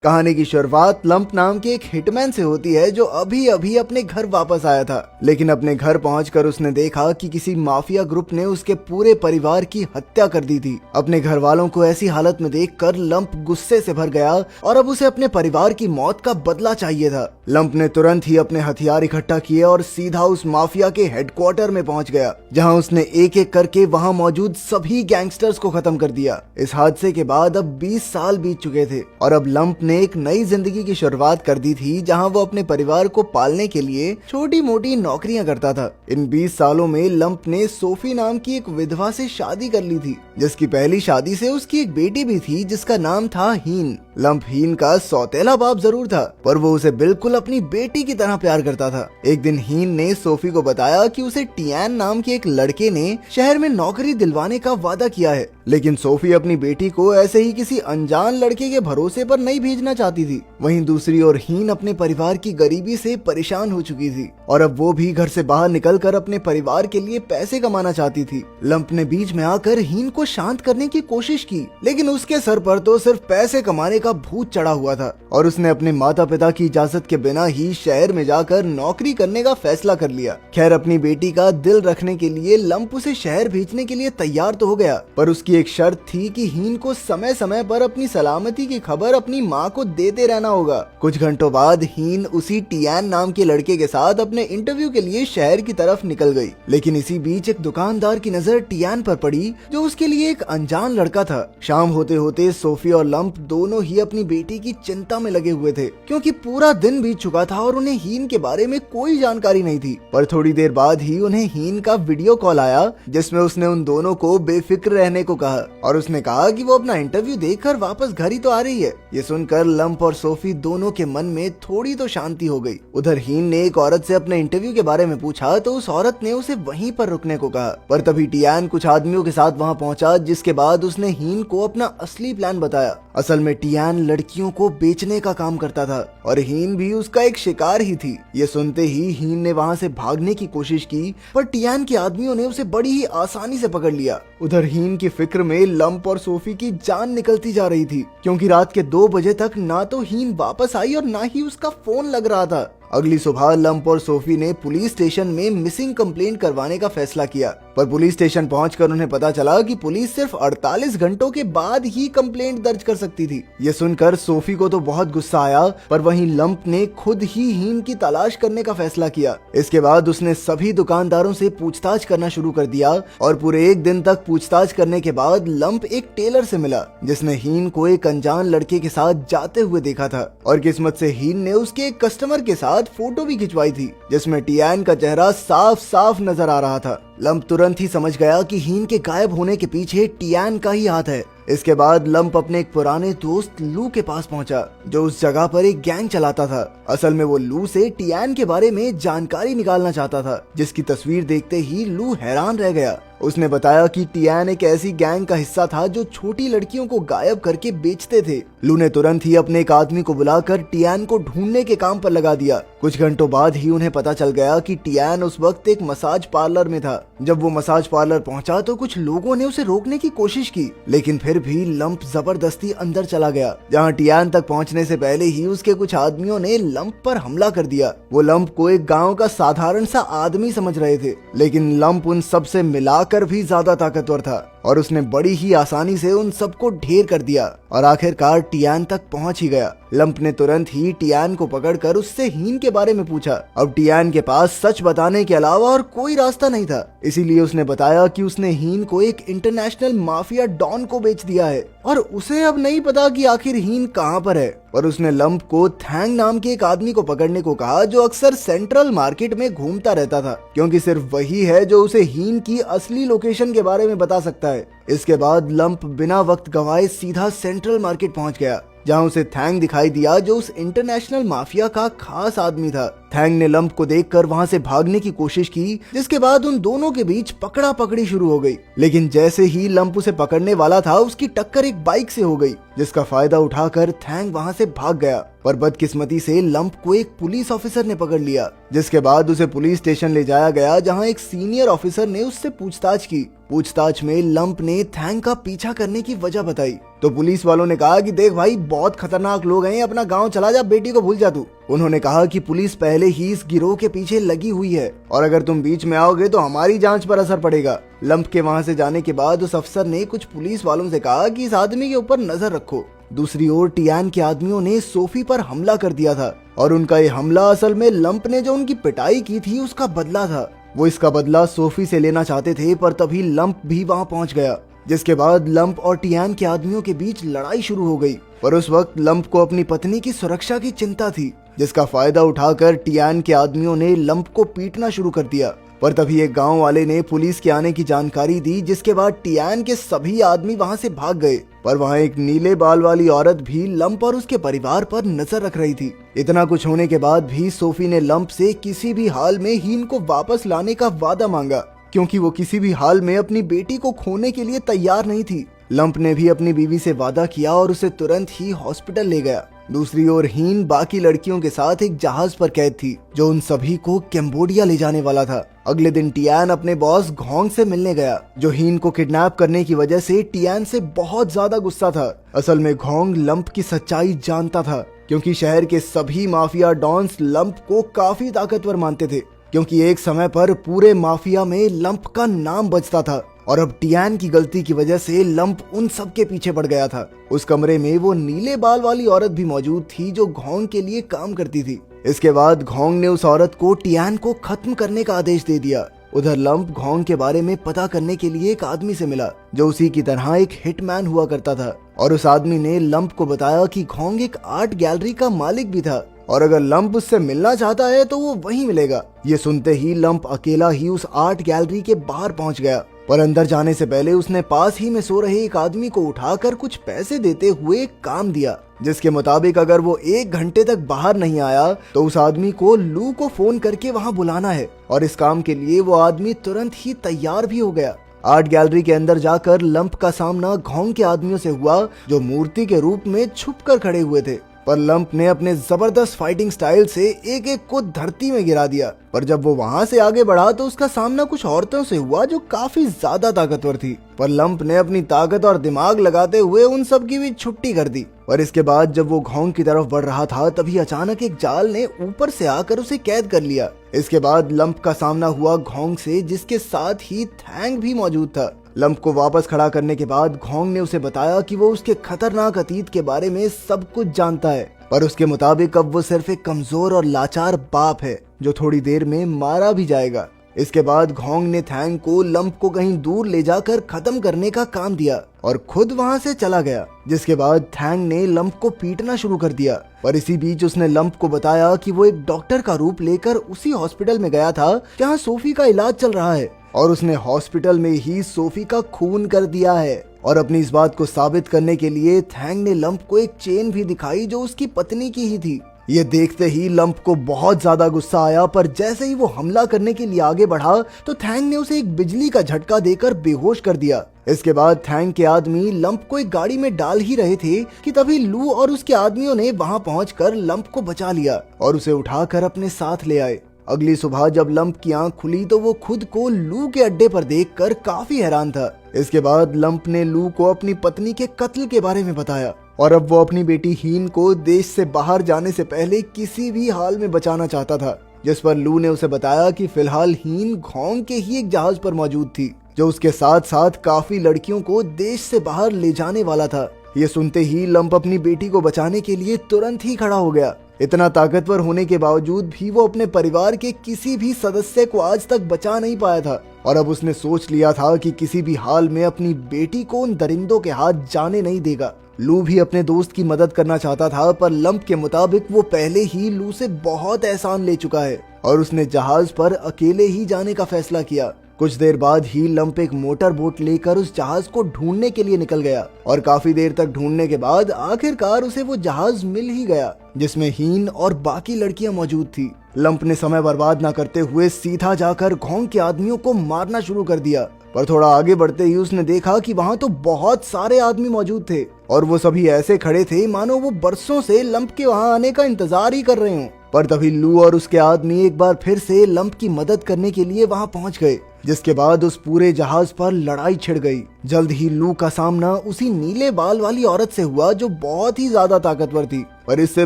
कहानी की शुरुआत लंप नाम के एक हिटमैन से होती है जो अभी अभी अपने घर वापस आया था। लेकिन अपने घर पहुंचकर उसने देखा कि किसी माफिया ग्रुप ने उसके पूरे परिवार की हत्या कर दी थी। अपने घर वालों को ऐसी हालत में देखकर लंप गुस्से से भर गया और अब उसे अपने परिवार की मौत का बदला चाहिए था। लंप ने तुरंत ही अपने हथियार इकट्ठा किए और सीधा उस माफिया के हेडक्वार्टर में पहुंच गया, जहां उसने एक एक करके वहां मौजूद सभी गैंगस्टर्स को खत्म कर दिया। इस हादसे के बाद अब 20 साल बीत चुके थे और अब लंप ने एक नई जिंदगी की शुरुआत कर दी थी, जहां वो अपने परिवार को पालने के लिए छोटी मोटी नौकरियां करता था। इन 20 सालों में लंप ने सोफी नाम की एक विधवा से शादी कर ली थी, जिसकी पहली शादी से उसकी एक बेटी भी थी जिसका नाम था हीन। लंप हीन का सौतेला बाप जरूर था, पर वो उसे बिल्कुल अपनी बेटी की तरह प्यार करता था। एक दिन हीन ने सोफी को बताया कि उसे टियान नाम के एक लड़के ने शहर में नौकरी दिलवाने का वादा किया है, लेकिन सोफी अपनी बेटी को ऐसे ही किसी अनजान लड़के के भरोसे पर नहीं भेजना चाहती थी। वहीं दूसरी ओर हीन अपने परिवार की गरीबी से परेशान हो चुकी थी और अब वो भी घर से बाहर निकलकर अपने परिवार के लिए पैसे कमाना चाहती थी। लंप ने बीच में आकर हीन को शांत करने की कोशिश की, लेकिन उसके सर पर तो सिर्फ पैसे कमाने का भूत चढ़ा हुआ था और उसने अपने माता पिता की इजाजत के बिना ही शहर में जाकर नौकरी करने का फैसला कर लिया। खैर, अपनी बेटी का दिल रखने के लिए लंप उसे शहर भेजने के लिए तैयार तो हो गया, पर उसकी एक शर्त थी कि हीन को समय समय पर अपनी सलामती की खबर अपनी माँ को देते रहना होगा। कुछ घंटों बाद हीन उसी टियान नाम के लड़के के साथ अपने इंटरव्यू के लिए शहर की तरफ निकल गई, लेकिन इसी बीच एक दुकानदार की नजर टियान पर पड़ी जो उसके लिए एक अनजान लड़का था। शाम होते होते सोफी और लंप दोनों ही अपनी बेटी की चिंता में लगे हुए थे, क्योंकि पूरा दिन बीत चुका था और उन्हें हीन के बारे में कोई जानकारी नहीं थी। पर थोड़ी देर बाद ही उन्हें हीन का वीडियो कॉल आया, जिसमें उसने उन दोनों को बेफिक्र रहने को कहा और उसने कहा कि वो अपना इंटरव्यू देकर वापस घर ही तो आ रही है। ये सुनकर लंप और सोफी दोनों के मन में थोड़ी तो शांति हो गई। उधर हीन ने एक औरत से अपने इंटरव्यू के बारे में पूछा तो उस औरत ने उसे वहीं पर रुकने को कहा, पर तभी टियान कुछ आदमियों के साथ वहां पहुंचा, जिसके बाद उसने हीन को अपना असली प्लान बताया। असल में टियान लड़कियों को बेचने का काम करता था और हीन भी उसका एक शिकार ही थी। ये सुनते ही हीन ने वहां से भागने की कोशिश की, पर टियान के आदमियों ने उसे बड़ी ही आसानी से पकड़ लिया। उधर हीन की फिक्र में लंप और सोफी की जान निकलती जा रही थी, क्योंकि रात के 2 बजे तक ना तो हीन वापस आई और ना ही उसका फोन लग रहा था। अगली सुबह लंप और सोफी ने पुलिस स्टेशन में मिसिंग कंप्लेंट करवाने का फैसला किया, पर पुलिस स्टेशन पहुंचकर उन्हें पता चला कि पुलिस सिर्फ 48 घंटों के बाद ही कंप्लेंट दर्ज कर सकती थी। ये सुनकर सोफी को तो बहुत गुस्सा आया, पर वहीं लंप ने खुद ही हीन की तलाश करने का फैसला किया। इसके बाद उसने सभी दुकानदारों से पूछताछ करना शुरू कर दिया और पूरे 1 दिन तक पूछताछ करने के बाद लंप एक टेलर से मिला, जिसने हीन को एक अनजान लड़के के साथ जाते हुए देखा था और किस्मत से हीन ने उसके एक कस्टमर के साथ फोटो भी खिंचवाई थी, जिसमें टियान का चेहरा साफ साफ नजर आ रहा था। लंप तुरंत ही समझ गया कि हीन के गायब होने के पीछे टियान का ही हाथ है। इसके बाद लंप अपने एक पुराने दोस्त लू के पास पहुंचा, जो उस जगह पर एक गैंग चलाता था। असल में वो लू से टियान के बारे में जानकारी निकालना चाहता था, जिसकी तस्वीर देखते ही लू हैरान रह गया। उसने बताया कि टियान एक ऐसी गैंग का हिस्सा था जो छोटी लड़कियों को गायब करके बेचते थे। लू ने तुरंत ही अपने एक आदमी को बुलाकर टियान को ढूंढने के काम पर लगा दिया। कुछ घंटों बाद ही उन्हें पता चल गया कि टियान उस वक्त एक मसाज पार्लर में था। जब वो मसाज पार्लर पहुंचा तो कुछ लोगों ने उसे रोकने की कोशिश की, लेकिन फिर भी लंप जबरदस्ती अंदर चला गया, जहां टियान तक पहुंचने से पहले ही उसके कुछ आदमियों ने लंप पर हमला कर दिया। वो लंप को एक गाँव का साधारण सा आदमी समझ रहे थे, लेकिन लंप उन सबसे मिलाकर भी ज्यादा ताकतवर था और उसने बड़ी ही आसानी से उन सबको ढेर कर दिया और आखिरकार टियान तक पहुंच ही गया। लंप ने तुरंत ही टियान को पकड़कर उससे हीन के बारे में पूछा। अब टियान के पास सच बताने के अलावा और कोई रास्ता नहीं था, इसीलिए उसने बताया कि उसने हीन को एक इंटरनेशनल माफिया डॉन को बेच दिया है और उसे अब नहीं पता कि आखिर हीन कहां पर है। पर उसने लंप को थैंग नाम के एक आदमी को पकड़ने को कहा, जो अक्सर सेंट्रल मार्केट में घूमता रहता था, क्योंकि सिर्फ वही है जो उसे हीन की असली लोकेशन के बारे में बता सकता है। इसके बाद लंप बिना वक्त गवाए सीधा सेंट्रल मार्केट पहुंच गया, जहां उसे थैंग दिखाई दिया, जो उस इंटरनेशनल माफिया का खास आदमी था। थैंग ने लंप को देखकर वहां से भागने की कोशिश की, जिसके बाद उन दोनों के बीच पकड़ा पकड़ी शुरू हो गई। लेकिन जैसे ही लंप उसे पकड़ने वाला था, उसकी टक्कर एक बाइक से हो गई जिसका फायदा उठाकर थैंग वहां से भाग गया। पर बदकिस्मती से लंप को एक पुलिस ऑफिसर ने पकड़ लिया, जिसके बाद उसे पुलिस स्टेशन ले जाया गया, जहां एक सीनियर ऑफिसर ने उससे पूछताछ की। पूछताछ में लंप ने थैंग का पीछा करने की वजह बताई तो पुलिस वालों ने कहा कि देख भाई, बहुत खतरनाक लोग हैं, अपना गांव चला जा, बेटी को भूल जा तू। उन्होंने कहा कि पुलिस पहले ही इस गिरोह के पीछे लगी हुई है और अगर तुम बीच में आओगे तो हमारी जांच पर असर पड़ेगा। लंप के वहां से जाने के बाद उस अफसर ने कुछ पुलिस वालों से कहा कि इस आदमी के ऊपर नजर रखो। दूसरी ओर टियान के आदमियों ने सोफी पर हमला कर दिया था और उनका ये हमला असल में लंप ने जो उनकी पिटाई की थी उसका बदला था। वो इसका बदला सोफी से लेना चाहते थे, पर तभी लंप भी वहां पहुंच गया, जिसके बाद लंप और टियान के आदमियों के बीच लड़ाई शुरू हो गई। पर उस वक्त लंप को अपनी पत्नी की सुरक्षा की चिंता थी, जिसका फायदा उठाकर टियान के आदमियों ने लंप को पीटना शुरू कर दिया। पर तभी एक गांव वाले ने पुलिस के आने की जानकारी दी, जिसके बाद टियान के सभी आदमी वहां से भाग गए। पर वहां एक नीले बाल वाली औरत भी लंप और उसके परिवार पर नजर रख रही थी। इतना कुछ होने के बाद भी सोफी ने लंप से किसी भी हाल में हीन को वापस लाने का वादा मांगा, क्योंकि वो किसी भी हाल में अपनी बेटी को खोने के लिए तैयार नहीं थी। लंप ने भी अपनी बीवी से वादा किया और उसे तुरंत ही हॉस्पिटल ले गया। दूसरी ओर हीन बाकी लड़कियों के साथ एक जहाज पर कैद थी, जो उन सभी को कैम्बोडिया ले जाने वाला था। अगले दिन टियान अपने बॉस घोंग से मिलने गया, जो हीन को किडनैप करने की वजह से टियान से बहुत ज्यादा गुस्सा था। असल में घोंग लंप की सच्चाई जानता था, क्योंकि शहर के सभी माफिया डॉन्स लंप को काफी ताकतवर मानते थे, क्योंकि एक समय पर पूरे माफिया में लंप का नाम बजता था। और अब टियान की गलती की वजह से लंप उन सब के पीछे पड़ गया था। उस कमरे में वो नीले बाल वाली औरत भी मौजूद थी, जो घोंग के लिए काम करती थी। इसके बाद घोंग ने उस औरत को टियान को खत्म करने का आदेश दे दिया। उधर लंप घोंग के बारे में पता करने के लिए एक आदमी से मिला, जो उसी की तरह एक हिटमैन हुआ करता था। और उस आदमी ने लंप को बताया कि घोंग एक आर्ट गैलरी का मालिक भी था, और अगर लंप उससे मिलना चाहता है तो वो वहीं मिलेगा। ये सुनते ही लंप अकेला ही उस आर्ट गैलरी के बाहर पहुंच गया, पर अंदर जाने से पहले उसने पास ही में सो रहे एक आदमी को उठाकर कुछ पैसे देते हुए एक काम दिया, जिसके मुताबिक अगर वो 1 घंटे तक बाहर नहीं आया तो उस आदमी को लू को फोन करके वहां बुलाना है। और इस काम के लिए वो आदमी तुरंत ही तैयार भी हो गया। आर्ट गैलरी के अंदर जाकर लंप का सामना घोंग के आदमियों से हुआ, जो मूर्ति के रूप में छुपकर खड़े हुए थे। पर लंप ने अपने जबरदस्त फाइटिंग स्टाइल से एक एक को धरती में गिरा दिया। पर जब वो वहां से आगे बढ़ा तो उसका सामना कुछ औरतों से हुआ, जो काफी ज्यादा ताकतवर थी। पर लंप ने अपनी ताकत और दिमाग लगाते हुए उन सब की भी छुट्टी कर दी। और इसके बाद जब वो घोंग की तरफ बढ़ रहा था, तभी अचानक एक जाल ने ऊपर से आकर उसे कैद कर लिया। इसके बाद लंप का सामना हुआ घोंग से, जिसके साथ ही थैंग भी मौजूद था। लंप को वापस खड़ा करने के बाद घोंग ने उसे बताया कि वो उसके खतरनाक अतीत के बारे में सब कुछ जानता है, पर उसके मुताबिक अब वो सिर्फ एक कमजोर और लाचार बाप है, जो थोड़ी देर में मारा भी जाएगा। इसके बाद घोंग ने थैंग को लंप को कहीं दूर ले जाकर खत्म करने का काम दिया और खुद वहां से चला गया। जिसके बाद थैंग ने लंप को पीटना शुरू कर दिया। पर इसी बीच उसने लंप को बताया कि वो एक डॉक्टर का रूप लेकर उसी हॉस्पिटल में गया था जहां सोफी का इलाज चल रहा है, और उसने हॉस्पिटल में ही सोफी का खून कर दिया है। और अपनी इस बात को साबित करने के लिए थैंग ने लंप को एक चेन भी दिखाई, जो उसकी पत्नी की ही थी। ये देखते ही लंप को बहुत ज्यादा गुस्सा आया, पर जैसे ही वो हमला करने के लिए आगे बढ़ा तो थैंग ने उसे एक बिजली का झटका देकर बेहोश कर दिया। इसके बाद थैंग के आदमी लंप को एक गाड़ी में डाल ही रहे थे कि तभी लू और उसके आदमियों ने वहां पहुंचकर लंप को बचा लिया और उसे उठाकर अपने साथ ले आए। अगली सुबह जब लंप की आंख खुली तो वो खुद को लू के अड्डे पर देखकर काफी हैरान था। इसके बाद लंप ने लू को अपनी पत्नी के कत्ल के बारे में बताया, और अब वो अपनी बेटी हीन को देश से बाहर जाने से पहले किसी भी हाल में बचाना चाहता था। जिस पर लू ने उसे बताया कि फिलहाल हीन घोंग के ही एक जहाज पर मौजूद थी, जो उसके साथ साथ काफी लड़कियों को देश से बाहर ले जाने वाला था। ये सुनते ही लंप अपनी बेटी को बचाने के लिए तुरंत ही खड़ा हो गया। इतना ताकतवर होने के बावजूद भी वो अपने परिवार के किसी भी सदस्य को आज तक बचा नहीं पाया था, और अब उसने सोच लिया था कि किसी भी हाल में अपनी बेटी को उन दरिंदों के हाथ जाने नहीं देगा। लू भी अपने दोस्त की मदद करना चाहता था, पर लंप के मुताबिक वो पहले ही लू से बहुत एहसान ले चुका है और उसने जहाज पर अकेले ही जाने का फैसला किया। कुछ देर बाद ही लंप एक मोटर बोट लेकर उस जहाज को ढूंढने के लिए निकल गया, और काफी देर तक ढूंढने के बाद आखिरकार उसे वो जहाज मिल ही गया, जिसमें हीन और बाकी लड़कियां मौजूद थी। लंप ने समय बर्बाद न करते हुए सीधा जाकर घोंग के आदमियों को मारना शुरू कर दिया, पर थोड़ा आगे बढ़ते ही उसने देखा कि वहाँ तो बहुत सारे आदमी मौजूद थे और वो सभी ऐसे खड़े थे मानो वो बरसों से लंप के वहाँ आने का इंतजार ही कर रहे हों। पर तभी लू और उसके आदमी एक बार फिर से लंप की मदद करने के लिए वहाँ पहुँच गए, जिसके बाद उस पूरे जहाज पर लड़ाई छिड़ गई। जल्द ही लू का सामना उसी नीले बाल वाली औरत से हुआ जो बहुत ही ज्यादा ताकतवर थी। पर इससे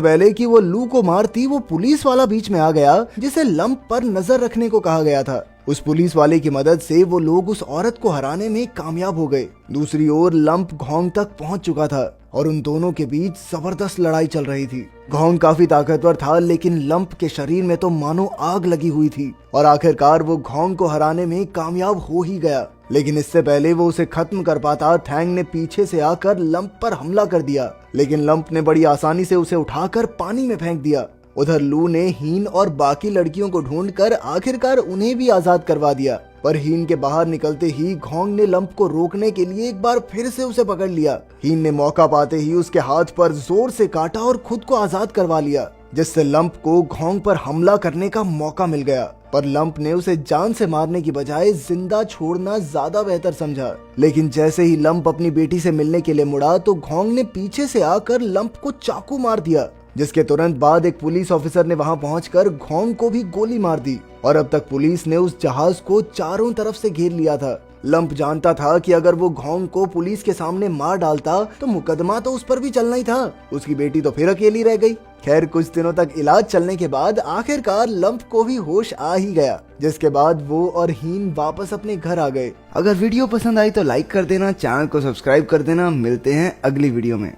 पहले कि वो लू को मारती, वो पुलिस वाला बीच में आ गया जिसे लंप पर नजर रखने को कहा गया था। उस पुलिस वाले की मदद से वो लोग उस औरत को हराने में कामयाब हो गए। दूसरी ओर लंप घोंग तक पहुंच चुका था और उन दोनों के बीच जबरदस्त लड़ाई चल रही थी। घोंग काफी ताकतवर था, लेकिन लंप के शरीर में तो मानो आग लगी हुई थी और आखिरकार वो घोंग को हराने में कामयाब हो ही गया। लेकिन इससे पहले वो उसे खत्म कर पाता, थैंग ने पीछे से आकर लंप पर हमला कर दिया, लेकिन लंप ने बड़ी आसानी से उसे उठाकर पानी में फेंक दिया। उधर लू ने हीन और बाकी लड़कियों को ढूंढकर आखिरकार उन्हें भी आजाद करवा दिया। पर हीन के बाहर निकलते ही घोंग ने लंप को रोकने के लिए एक बार फिर से उसे पकड़ लिया। हीन ने मौका पाते ही उसके हाथ पर जोर से काटा और खुद को आजाद करवा लिया, जिससे लंप को घोंग पर हमला करने का मौका मिल गया। पर लंप ने उसे जान से मारने की बजाय जिंदा छोड़ना ज्यादा बेहतर समझा। लेकिन जैसे ही लंप अपनी बेटी से मिलने के लिए मुड़ा तो घोंग ने पीछे से आकर लंप को चाकू मार दिया, जिसके तुरंत बाद एक पुलिस ऑफिसर ने वहां पहुंचकर घोंग को भी गोली मार दी। और अब तक पुलिस ने उस जहाज को चारों तरफ से घेर लिया था। लंप जानता था कि अगर वो घोंग को पुलिस के सामने मार डालता तो मुकदमा तो उस पर भी चलना ही था। उसकी बेटी तो फिर अकेली रह गई। खैर, कुछ दिनों तक इलाज चलने के बाद आखिरकार लंप को भी होश आ ही गया, जिसके बाद वो और हीन वापस अपने घर आ गए। अगर वीडियो पसंद आई तो लाइक कर देना, चैनल को सब्सक्राइब कर देना। मिलते हैं अगली वीडियो में।